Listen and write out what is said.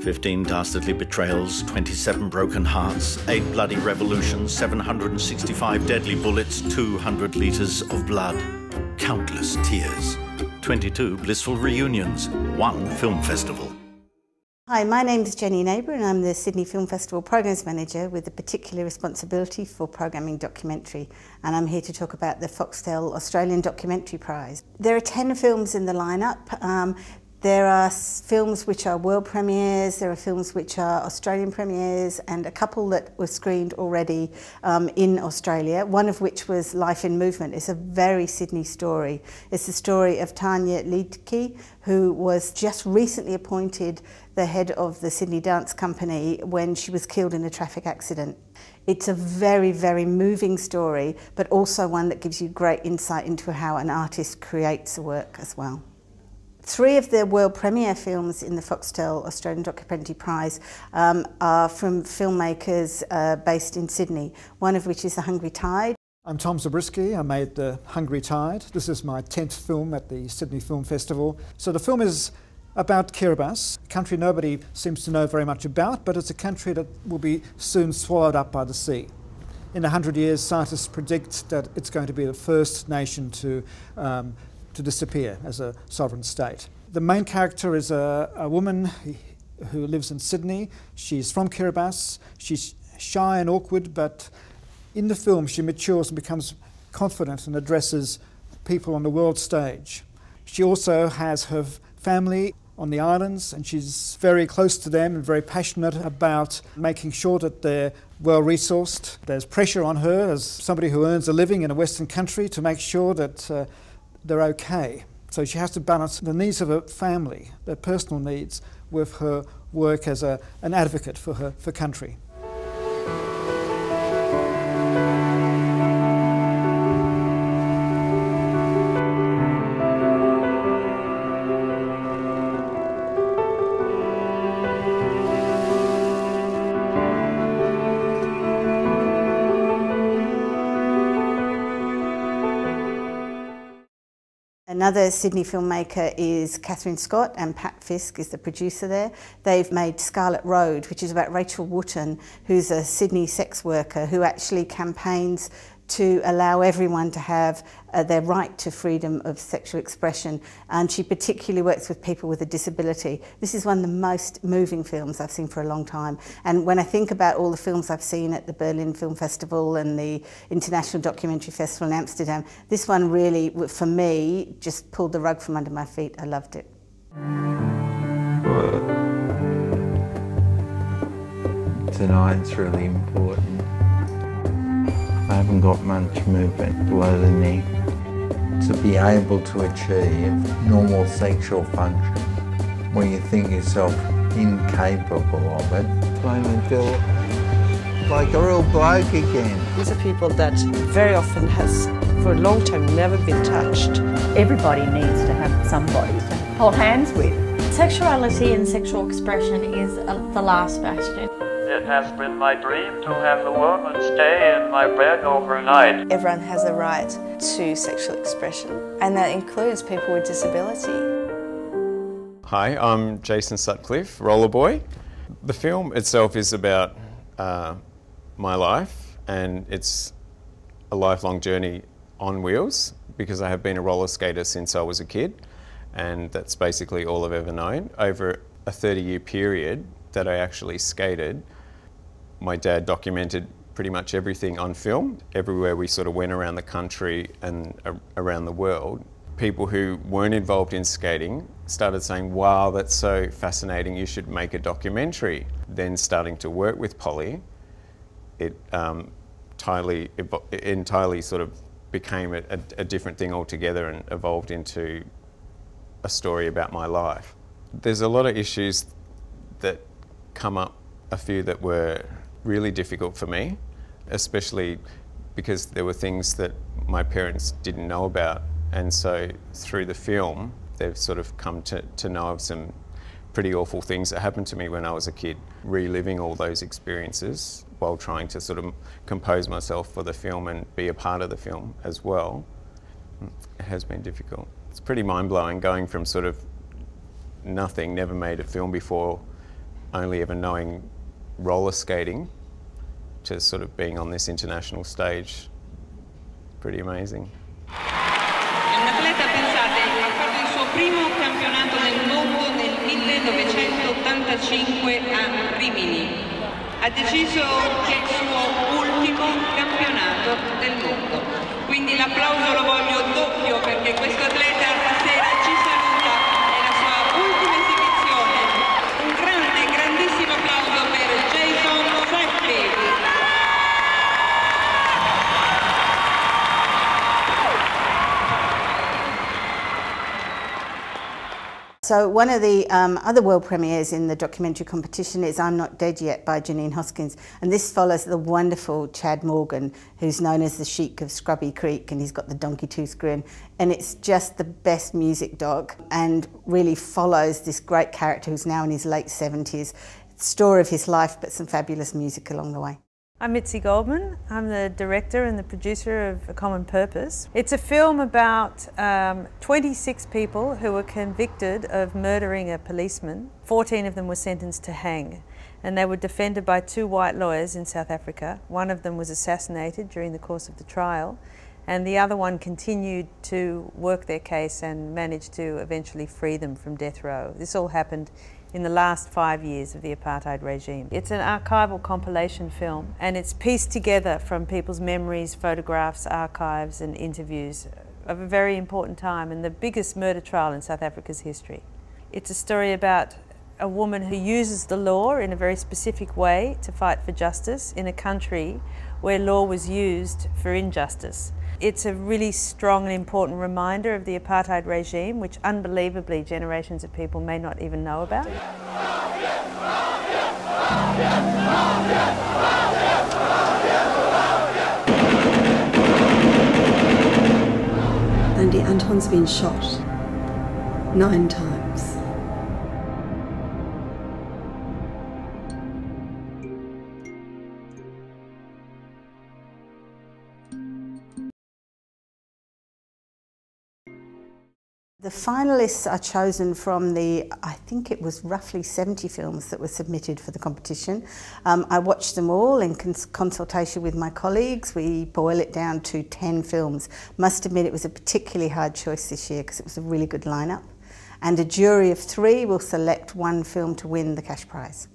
15 dastardly betrayals, 27 broken hearts, 8 bloody revolutions, 765 deadly bullets, 200 litres of blood, countless tears, 22 blissful reunions, 1 film festival. Hi, my name is Jenny Neighbour and I'm the Sydney Film Festival Programmes Manager with a particular responsibility for programming documentary, and I'm here to talk about the Foxtel Australian Documentary Prize. There are 10 films in the lineup. There are films which are world premieres, there are films which are Australian premieres, and a couple that were screened already in Australia, one of which was Life in Movement. It's a very Sydney story. It's the story of Tanya Liedtke, who was just recently appointed the head of the Sydney Dance Company when she was killed in a traffic accident. It's a very, very moving story, but also one that gives you great insight into how an artist creates a work as well. 3 of the world premiere films in the Foxtel Australian Documentary Prize are from filmmakers based in Sydney, one of which is The Hungry Tide. I'm Tom Zabriskie. I made The Hungry Tide. This is my 10th film at the Sydney Film Festival. So the film is about Kiribati, a country nobody seems to know very much about, but it's a country that will be soon swallowed up by the sea. In 100 years, scientists predict that it's going to be the first nation to disappear as a sovereign state. The main character is a woman who lives in Sydney. She's from Kiribati. She's shy and awkward, but in the film she matures and becomes confident and addresses people on the world stage. She also has her family on the islands, and she's very close to them and very passionate about making sure that they're well resourced. There's pressure on her as somebody who earns a living in a Western country to make sure that they're okay. So she has to balance the needs of her family, their personal needs, with her work as an advocate for her country. Another Sydney filmmaker is Catherine Scott, and Pat Fisk is the producer there. They've made Scarlet Road, which is about Rachel Wooten, who's a Sydney sex worker who actually campaigns to allow everyone to have their right to freedom of sexual expression, and she particularly works with people with a disability. This is one of the most moving films I've seen for a long time, and when I think about all the films I've seen at the Berlin Film Festival and the International Documentary Festival in Amsterdam, this one really, for me, just pulled the rug from under my feet. I loved it. Tonight's really important. I haven't got much movement below the knee. To be able to achieve normal sexual function when you think yourself incapable of it, I feel like a real bloke again. These are people that very often has, for a long time, never been touched. Everybody needs to have somebody to hold hands with. Sexuality and sexual expression is the last bastion. It has been my dream to have a woman stay in my bed overnight. Everyone has a right to sexual expression, and that includes people with disability. Hi, I'm Jason Sutcliffe, Rollerboy. The film itself is about my life, and it's a lifelong journey on wheels because I have been a roller skater since I was a kid, and that's basically all I've ever known. Over a 30-year period that I actually skated, my dad documented pretty much everything on film. Everywhere we sort of went around the country and around the world, people who weren't involved in skating started saying, wow, that's so fascinating, you should make a documentary. Then starting to work with Polly, it entirely sort of became a different thing altogether and evolved into a story about my life. There's a lot of issues that come up, a few that were really difficult for me, especially because there were things that my parents didn't know about, and so through the film they've sort of come to know of some pretty awful things that happened to me when I was a kid. Reliving all those experiences while trying to sort of compose myself for the film and be a part of the film as well, it has been difficult. It's pretty mind-blowing going from sort of nothing, never made a film before, only ever knowing roller skating to sort of being on this international stage. Pretty amazing. Un atleta, pensate, ha fatto il suo primo campionato del mondo nel 1985 a Rimini. Ha deciso che è il suo ultimo campionato del mondo. Quindi l'applauso lo voglio doppio perché questo atleta stasera ci saluta, è la sua ultima esibizione. Un grande, grandissimo applauso per Jason Sutcliffe. So one of the other world premieres in the documentary competition is I'm Not Dead Yet by Janine Hoskins, and this follows the wonderful Chad Morgan, who's known as the Sheik of Scrubby Creek, and he's got the donkey tooth grin, and it's just the best music doc and really follows this great character who's now in his late 70s. Story of his life, but some fabulous music along the way. I'm Mitzi Goldman. I'm the director and the producer of A Common Purpose. It's a film about 26 people who were convicted of murdering a policeman. 14 of them were sentenced to hang, and they were defended by 2 white lawyers in South Africa. One of them was assassinated during the course of the trial, and the other one continued to work their case and managed to eventually free them from death row. This all happened in the last 5 years of the apartheid regime. It's an archival compilation film, and it's pieced together from people's memories, photographs, archives and interviews of a very important time and the biggest murder trial in South Africa's history. It's a story about a woman who uses the law in a very specific way to fight for justice in a country where law was used for injustice. It's a really strong and important reminder of the apartheid regime, which unbelievably generations of people may not even know about. Andy Anton's been shot 9 times. The finalists are chosen from I think it was roughly 70 films that were submitted for the competition. I watched them all in consultation with my colleagues. We boil it down to 10 films. Must admit it was a particularly hard choice this year because it was a really good lineup. And a jury of 3 will select one film to win the cash prize.